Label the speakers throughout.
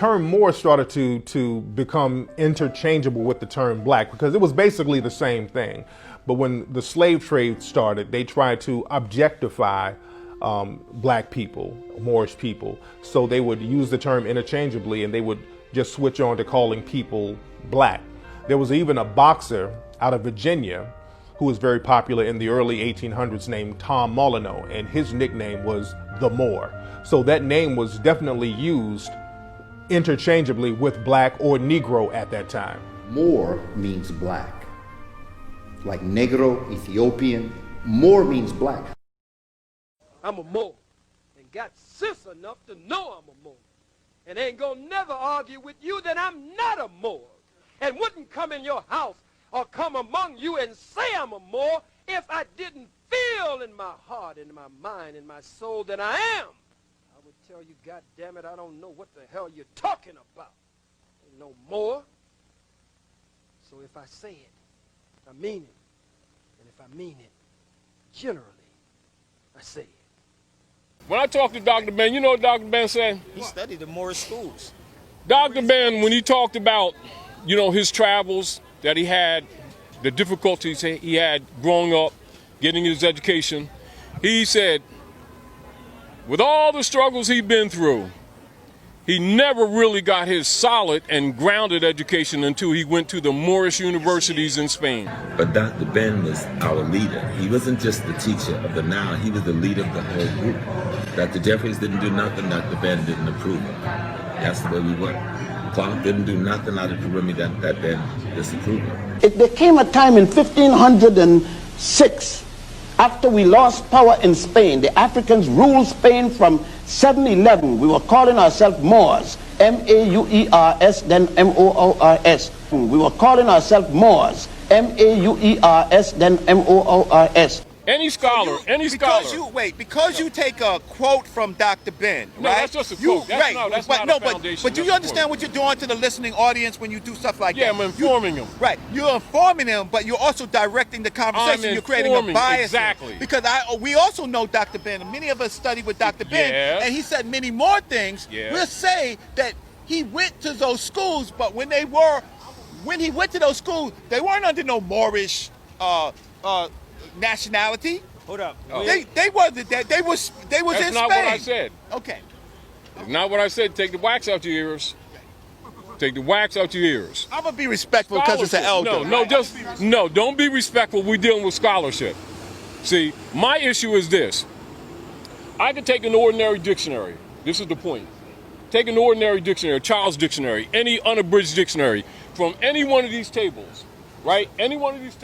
Speaker 1: term Moor started to become interchangeable with the term black because it was basically the same thing. But when the slave trade started, they tried to objectify black people, Moorish people. So they would use the term interchangeably and they would just switch on to calling people black. There was even a boxer out of Virginia who was very popular in the early 1800s named Tom Molyneux, and his nickname was the Moor. So that name was definitely used interchangeably with black or Negro at that time.
Speaker 2: Moor means black. Like Negro, Ethiopian, Moor means black.
Speaker 3: I'm a Moor and got sense enough to know I'm a Moor. And ain't gonna never argue with you that I'm not a Moor. And wouldn't come in your house or come among you and say I'm a Moor if I didn't feel in my heart, in my mind, in my soul that I am. I would tell you, God damn it, I don't know what the hell you're talking about. Ain't no more. So if I say it, I mean it. And if I mean it, generally, I say it.
Speaker 4: When I talked to Dr. Ben, you know what Dr. Ben said?
Speaker 5: He studied the Moorish schools.
Speaker 4: Dr. Ben, when he talked about, you know, his travels that he had, the difficulties he had growing up, getting his education, he said, with all the struggles he'd been through, he never really got his solid and grounded education until he went to the Moorish universities in Spain.
Speaker 6: But Dr. Ben was our leader. He wasn't just the teacher of the now, he was the leader of the whole group. Dr. Jeffries didn't do nothing Dr. Ben didn't approve of. That's the way we were. Clark didn't do nothing out of the Caribbean that Ben disapproved of.
Speaker 7: There came a time in 1506, after we lost power in Spain, the Africans ruled Spain from 711. We were calling ourselves Moors, M-A-U-E-R-S, then M-O-O-R-S. We were calling ourselves Moors, M-A-U-E-R-S, then M-O-O-R-S.
Speaker 4: Any scholar,
Speaker 5: Because you take a quote from Dr. Ben,
Speaker 4: no,
Speaker 5: right?
Speaker 4: That's just a quote. That's not a foundation.
Speaker 5: But do you understand what you're doing to the listening audience when you do stuff like that?
Speaker 4: Yeah, I'm informing them.
Speaker 5: Right. You're informing them, but you're also directing the conversation. You're creating a bias.
Speaker 4: Exactly.
Speaker 5: Because we also know Dr. Ben, and many of us studied with Dr. Ben, and he said many more things.
Speaker 4: Yeah.
Speaker 5: We'll say that he went to those schools, but when he went to those schools, they weren't under no Moorish nationality.
Speaker 3: Hold up.
Speaker 4: Oh.
Speaker 5: They wasn't that. They was in Spain.
Speaker 4: That's not what I said.
Speaker 5: Okay.
Speaker 4: That's not what I said. Take the wax out your ears. Take the wax out your ears.
Speaker 5: I'm gonna be respectful because it's an elder.
Speaker 4: No, don't be respectful. We're dealing with scholarship. See, my issue is this. I could take an ordinary dictionary. This is the point. Take an ordinary dictionary, a child's dictionary, any unabridged dictionary, from any one of these tables, right? Any one of these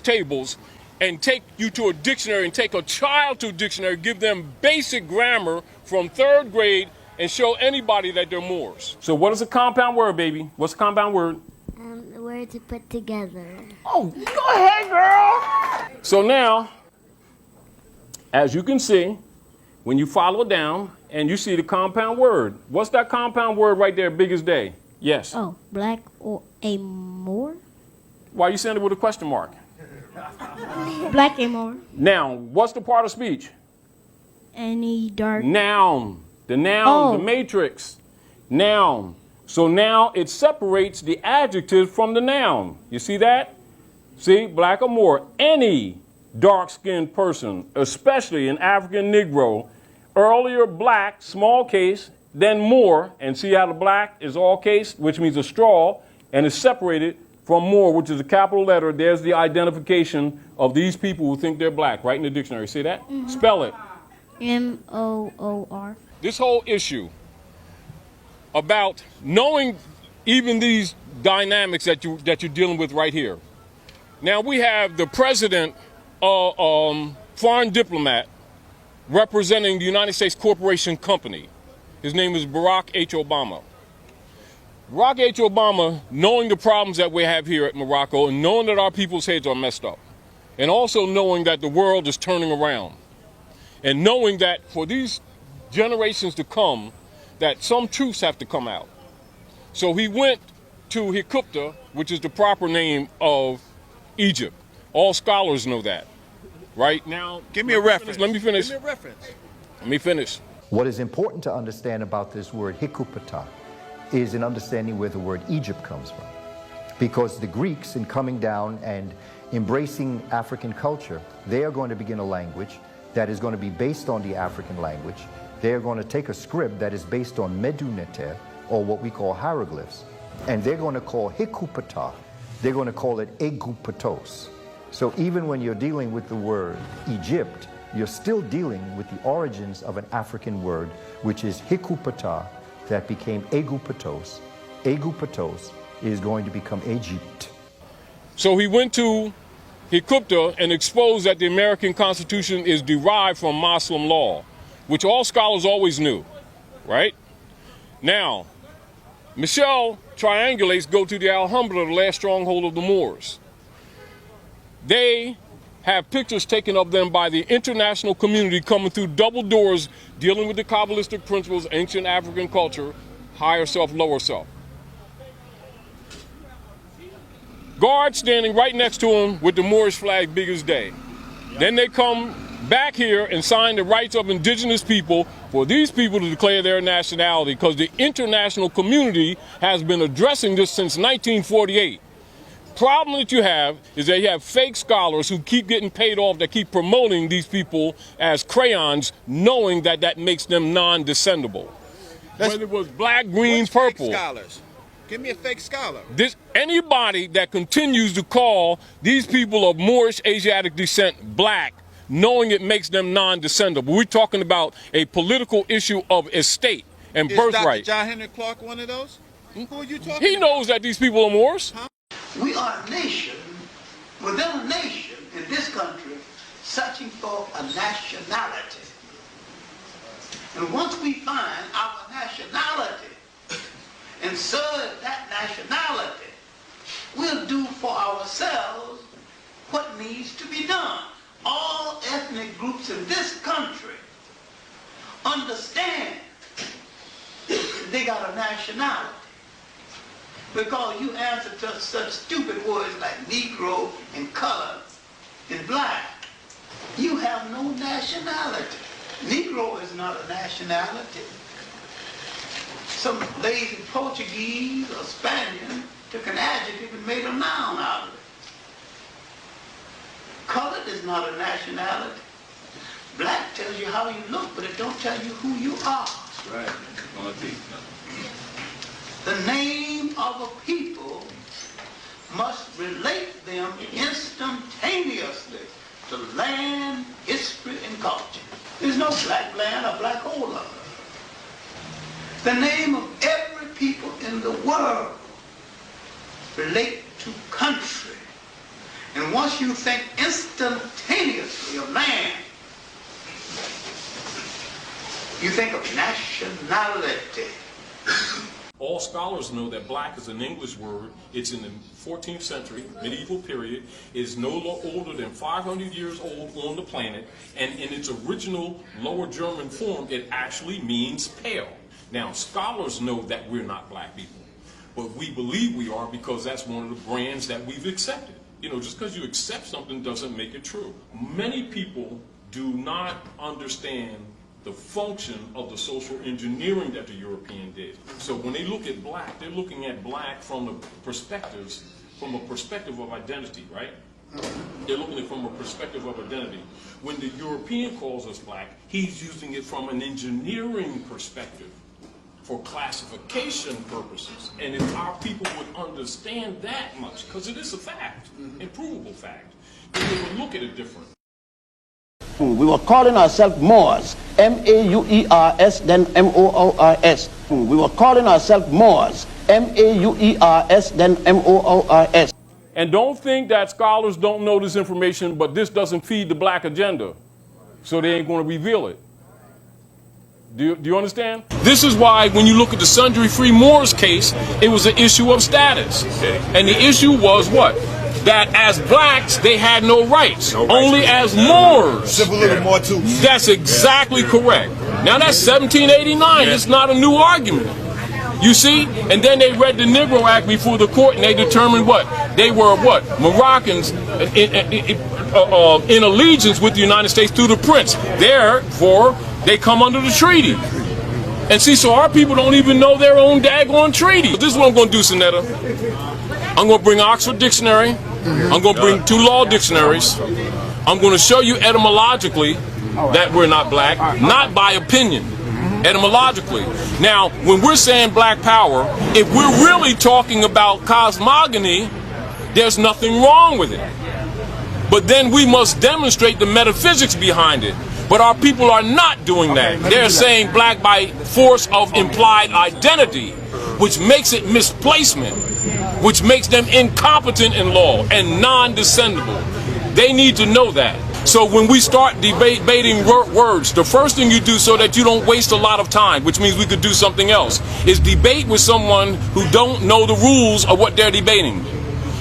Speaker 4: tables, and take you to a dictionary and take a child to a dictionary, give them basic grammar from 3rd grade, and show anybody that they're Moors. So what is a compound word, baby? What's a compound word?
Speaker 8: The word to put together.
Speaker 4: Oh, go ahead, girl. So now, as you can see, when you follow down and you see the compound word, what's that compound word right there, big as day? Yes.
Speaker 8: Oh, black or a Moor?
Speaker 4: Why are you saying it with a question mark?
Speaker 8: Black and Moor.
Speaker 4: Now, what's the part of speech?
Speaker 8: Any dark.
Speaker 4: Noun. The noun, the matrix. Noun. So now it separates the adjective from the noun. You see that? See, black or Moor. Any dark-skinned person, especially an African Negro, earlier black, small case, then Moor, and see how the black is all case, which means a straw, and is separated from Moor, which is a capital letter. There's the identification of these people who think they're black, right in the dictionary. See that? Mm-hmm. Spell it.
Speaker 8: M-O-O-R.
Speaker 4: This whole issue about knowing even these dynamics that you're dealing with right here. Now we have the president, foreign diplomat, representing the United States Corporation Company. His name is Barack H. Obama. Barack H. Obama, knowing the problems that we have here at Morocco and knowing that our people's heads are messed up, and also knowing that the world is turning around, and knowing that for these generations to come, that some truths have to come out. So he went to Hikupta, which is the proper name of Egypt. All scholars know that. Right now,
Speaker 5: give me a reference.
Speaker 4: Let me finish.
Speaker 5: Give me a reference.
Speaker 4: Let me finish.
Speaker 9: What is important to understand about this word hikupata is an understanding where the word Egypt comes from. Because the Greeks, in coming down and embracing African culture, they are going to begin a language that is going to be based on the African language. They are going to take a script that is based on Meduneter, or what we call hieroglyphs, and they're going to call hikupata, they're going to call it egupatos. So even when you're dealing with the word Egypt, you're still dealing with the origins of an African word, which is hikupata, that became egupatos. Egupatos is going to become Egypt.
Speaker 4: So he went to Hikupta and exposed that the American Constitution is derived from Muslim law, which all scholars always knew, right? Now, Michelle triangulates go to the Alhambra, the last stronghold of the Moors. They have pictures taken of them by the international community coming through double doors, dealing with the Kabbalistic principles, ancient African culture, higher self, lower self. Guards standing right next to him with the Moorish flag big as day. Then they come back here and sign the rights of indigenous people for these people to declare their nationality, because the international community has been addressing this since 1948. Problem that you have is that you have fake scholars who keep getting paid off, that keep promoting these people as crayons, knowing that that makes them non-descendable. Whether it was black, green, purple.
Speaker 5: Fake scholars? Give me a fake scholar.
Speaker 4: Anybody that continues to call these people of Moorish Asiatic descent black, knowing it makes them non-descendable. We're talking about a political issue of estate and birthright.
Speaker 5: Is Dr. John Henry Clark one of those? Who are you talking
Speaker 4: He
Speaker 5: about?
Speaker 4: knows that these people are Moors.
Speaker 5: Huh?
Speaker 10: We are a nation within a nation in this country searching for a nationality. And once we find our nationality and serve that nationality, we'll do for ourselves what needs to be done. All ethnic groups in this country understand they got a nationality. Because you answer to such stupid words like Negro and color and black. You have no nationality. Negro is not a nationality. Some lazy Portuguese or Spaniard took an adjective and made a noun out of it. Colored is not a nationality. Black tells you how you look, but it don't tell you who you are.
Speaker 6: Right.
Speaker 10: The name of a people must relate them instantaneously to land, history, and culture. There's no black land or black hole. The name of every people in the world relate to country. And once you think instantaneously of land, you think of nationality.
Speaker 4: All scholars know that black is an English word. It's in the 14th century, medieval period. It's no older than 500 years old on the planet. And in its original Lower German form, it actually means pale. Now, scholars know that we're not black people. But we believe we are because that's one of the brands that we've accepted. You know, just because you accept something doesn't make it true. Many people do not understand the function of the social engineering that the European did. So when they look at black, they're looking at black from a perspective of identity, right? They're looking at it from a perspective of identity. When the European calls us black, he's using it from an engineering perspective for classification purposes. And if our people would understand that much, because it is a fact, improvable fact, then they would look at it different.
Speaker 7: We were calling ourselves Moors, M-A-U-E-R-S, then M-O-O-R-S. We were calling ourselves Moors, M-A-U-E-R-S, then M-O-O-R-S.
Speaker 4: And don't think that scholars don't know this information, but this doesn't feed the black agenda, so they ain't going to reveal it. Do you understand? This is why when you look at the Sundry Free Moors case, it was an issue of status. And the issue was what? That as blacks, they had no rights. Only as Moors.
Speaker 5: Civil little more too.
Speaker 4: That's exactly correct. Now that's 1789. It's not a new argument. You see? And then they read the Negro Act before the court, and they determined what? They were what? Moroccans in allegiance with the United States through the prince. Therefore, They come under the treaty. And see, so our people don't even know their own daggone treaty. This is what I'm going to do, Sonetta. I'm going to bring Oxford Dictionary. I'm going to bring 2 law dictionaries. I'm going to show you etymologically that we're not black, not by opinion, etymologically. Now, when we're saying black power, if we're really talking about cosmogony, there's nothing wrong with it. But then we must demonstrate the metaphysics behind it. But our people are not doing that. They're saying black by force of implied identity, which makes it misplacement, which makes them incompetent in law and non-descendable. They need to know that. So when we start debating words, the first thing you do so that you don't waste a lot of time, which means we could do something else, is debate with someone who don't know the rules of what they're debating.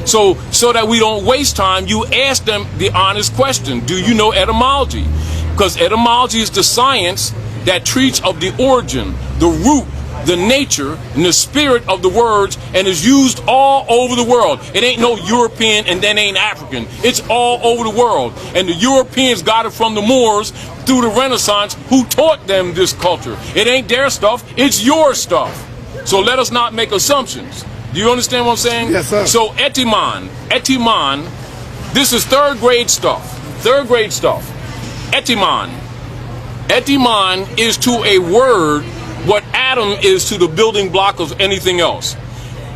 Speaker 4: So that we don't waste time, you ask them the honest question, do you know etymology? Because etymology is the science that treats of the origin, the root, the nature, and the spirit of the words, and is used all over the world. It ain't no European and then ain't African. It's all over the world. And the Europeans got it from the Moors through the Renaissance, who taught them this culture. It ain't their stuff, it's your stuff. So let us not make assumptions. Do you understand what I'm saying?
Speaker 11: Yes, sir.
Speaker 4: So etymon, this is 3rd grade stuff. 3rd grade stuff. Etymon. Etymon is to a word what atom is to the building block of anything else.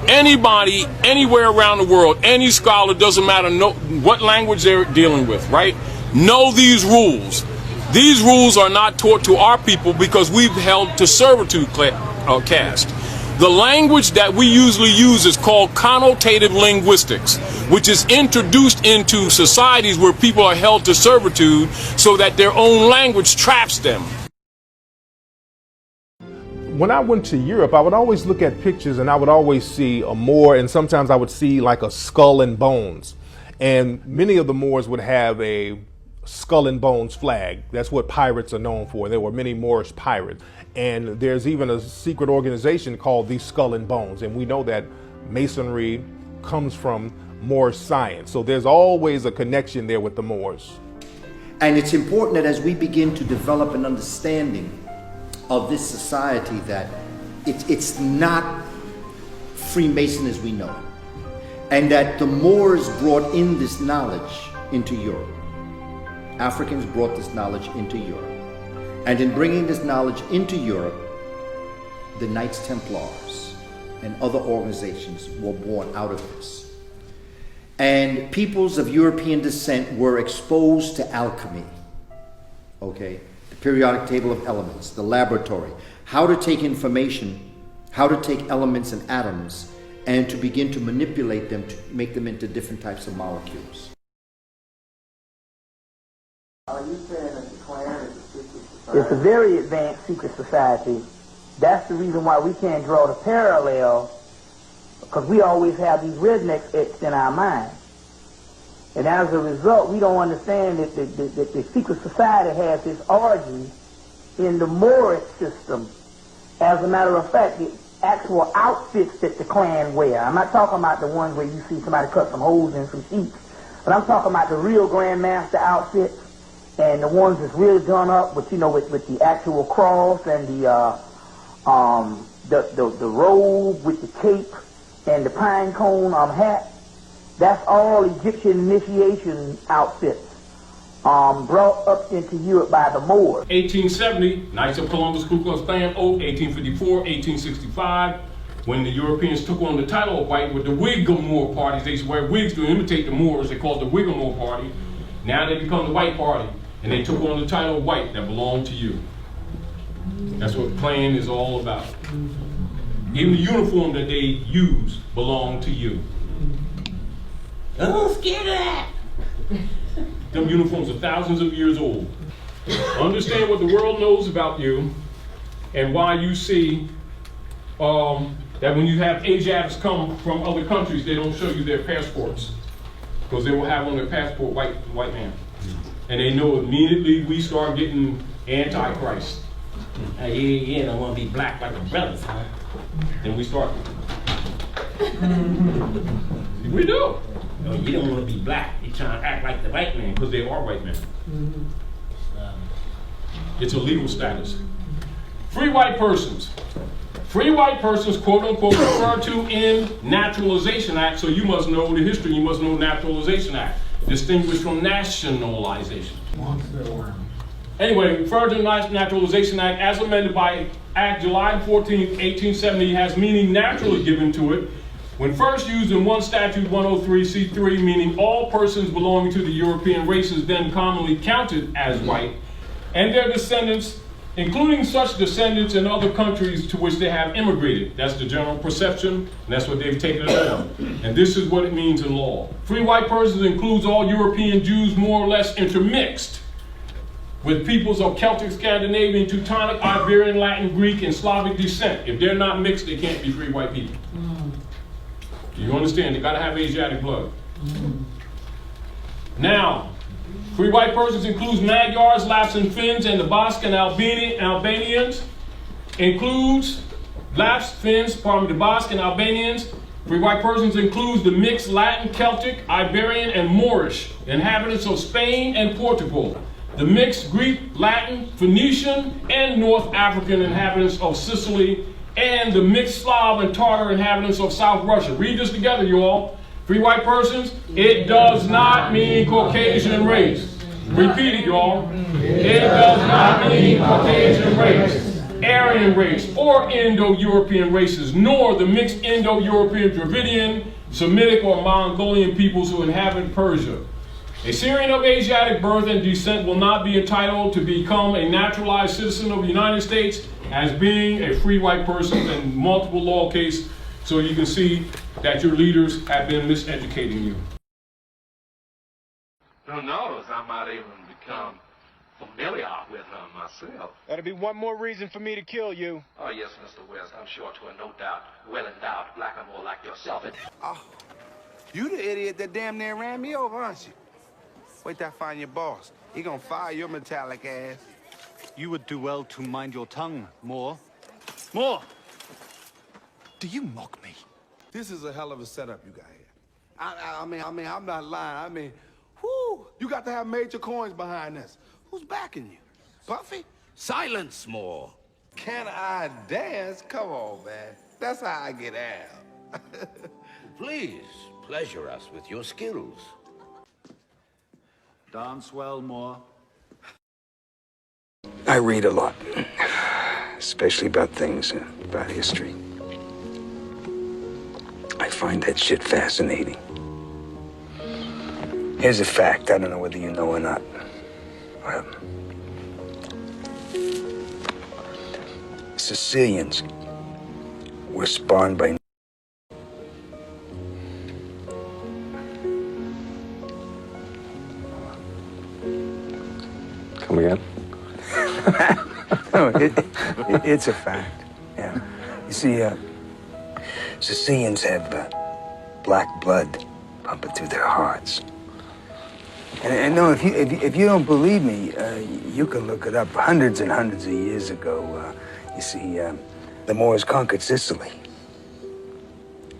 Speaker 4: Anybody, anywhere around the world, any scholar, doesn't matter what language they're dealing with, right? Know these rules. These rules are not taught to our people because we've held to servitude caste. The language that we usually use is called connotative linguistics, which is introduced into societies where people are held to servitude so that their own language traps them.
Speaker 1: When I went to Europe, I would always look at pictures and I would always see a Moor, and sometimes I would see like a skull and bones. And many of the Moors would have a skull and bones flag. That's what pirates are known for. There were many Moorish pirates. And there's even a secret organization called the Skull and Bones. And we know that Masonry comes from Moorish science. So there's always a connection there with the Moors.
Speaker 2: And it's important that as we begin to develop an understanding of this society, that it's not Freemason as we know it. And that the Moors brought in this knowledge into Europe. Africans brought this knowledge into Europe. And in bringing this knowledge into Europe, the Knights Templars and other organizations were born out of this. And peoples of European descent were exposed to alchemy, okay? The periodic table of elements, the laboratory, how to take information, how to take elements and atoms, and to begin to manipulate them to make them into different types of molecules.
Speaker 12: Are you saying that the Klan is a secret society? It's a very advanced secret society. That's the reason why we can't draw the parallel, because we always have these rednecks etched in our mind. And as a result, we don't understand that the secret society has its origin in the Moorish system. As a matter of fact, the actual outfits that the Klan wear, I'm not talking about the ones where you see somebody cut some holes in some sheets, but I'm talking about the real Grand Master outfits, and the ones that's really done up with, you know, with the actual cross and the robe with the cape and the pine cone hat. That's all Egyptian initiation outfits brought up into Europe by the Moors.
Speaker 4: 1870, Knights of Columbus, Ku Klux Klan oath. 1854, 1865, when the Europeans took on the title of white with the Whig-a-Moor parties. They used to wear wigs to imitate the Moors. They called it the Whig-a-Moor party. Now they become the white party. And they took on the title of white that belonged to you. That's what Klan is all about. Even the uniform that they use belonged to you.
Speaker 12: I'm scared of that.
Speaker 4: Them uniforms are thousands of years old. Understand what the world knows about you and why you see that when you have Asiatics come from other countries, they don't show you their passports. Because they will have on their passport white man. And they know immediately we start getting antichrist.
Speaker 12: You don't want to be black like the brothers, huh?
Speaker 4: And we start. We do.
Speaker 12: No, you don't want to be black. You're trying to act like the white man.
Speaker 4: Because they are white men. It's a legal status. Free white persons. Free white persons, quote unquote, referred to in Naturalization Act, so you must know the history, you must know Naturalization Act, distinguished from nationalization. Anyway, referred to Naturalization Act as amended by Act July 14, 1870 has meaning naturally given to it when first used in one statute 103C3, meaning all persons belonging to the European races then commonly counted as white, and their descendants, including such descendants in other countries to which they have immigrated. That's the general perception, and that's what they've taken it on. And this is what it means in law. Free white persons includes all European Jews more or less intermixed with peoples of Celtic, Scandinavian, Teutonic, Iberian, Latin, Greek, and Slavic descent. If they're not mixed, they can't be free white people. Do you understand? They gotta have Asiatic blood. Now, free white persons includes Magyars, Lapps and Finns, and the Basque and Albanians. Includes Lapps, Finns, the Basque and Albanians. Free white persons includes the mixed Latin, Celtic, Iberian, and Moorish inhabitants of Spain and Portugal. The mixed Greek, Latin, Phoenician, and North African inhabitants of Sicily, and the mixed Slav and Tartar inhabitants of South Russia. Read this together, you all. Free white persons, it does not mean Caucasian race. Repeat it, y'all. It does not mean Caucasian race, Aryan race, or Indo-European races, nor the mixed Indo-European, Dravidian, Semitic, or Mongolian peoples who inhabit Persia. A Syrian of Asiatic birth and descent will not be entitled to become a naturalized citizen of the United States as being a free white person in multiple law cases, so you can see that your leaders have been miseducating you.
Speaker 11: Who knows, I might even become familiar with her myself.
Speaker 3: That'll be one more reason for me to kill you.
Speaker 11: Oh, yes, Mr. West, I'm sure to a no doubt, well-endowed blackamoor like yourself.
Speaker 13: Oh, you the idiot that damn near ran me over, aren't you? Wait till I find your boss. He gonna fire your metallic ass.
Speaker 14: You would do well to mind your tongue, Moore. Moore! Do you mock me?
Speaker 13: This is a hell of a setup you got here. I mean, I'm not lying. I mean, whoo, you got to have major coins behind this. Who's backing you? Puffy?
Speaker 14: Silence, Moore.
Speaker 13: Can I dance? Come on, man. That's how I get out.
Speaker 14: Please, pleasure us with your skills. Dance well, Moore.
Speaker 15: I read a lot, especially about things, about history. I find that shit fascinating. Here's a fact, I don't know whether you know or not. Sicilians were spawned by
Speaker 16: Come again?
Speaker 15: No, it's a fact. Yeah. You see, Sicilians have black blood pumping through their hearts. And no, if you don't believe me, you can look it up. Hundreds and hundreds of years ago, you see, the Moors conquered Sicily,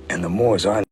Speaker 15: and the Moors aren't.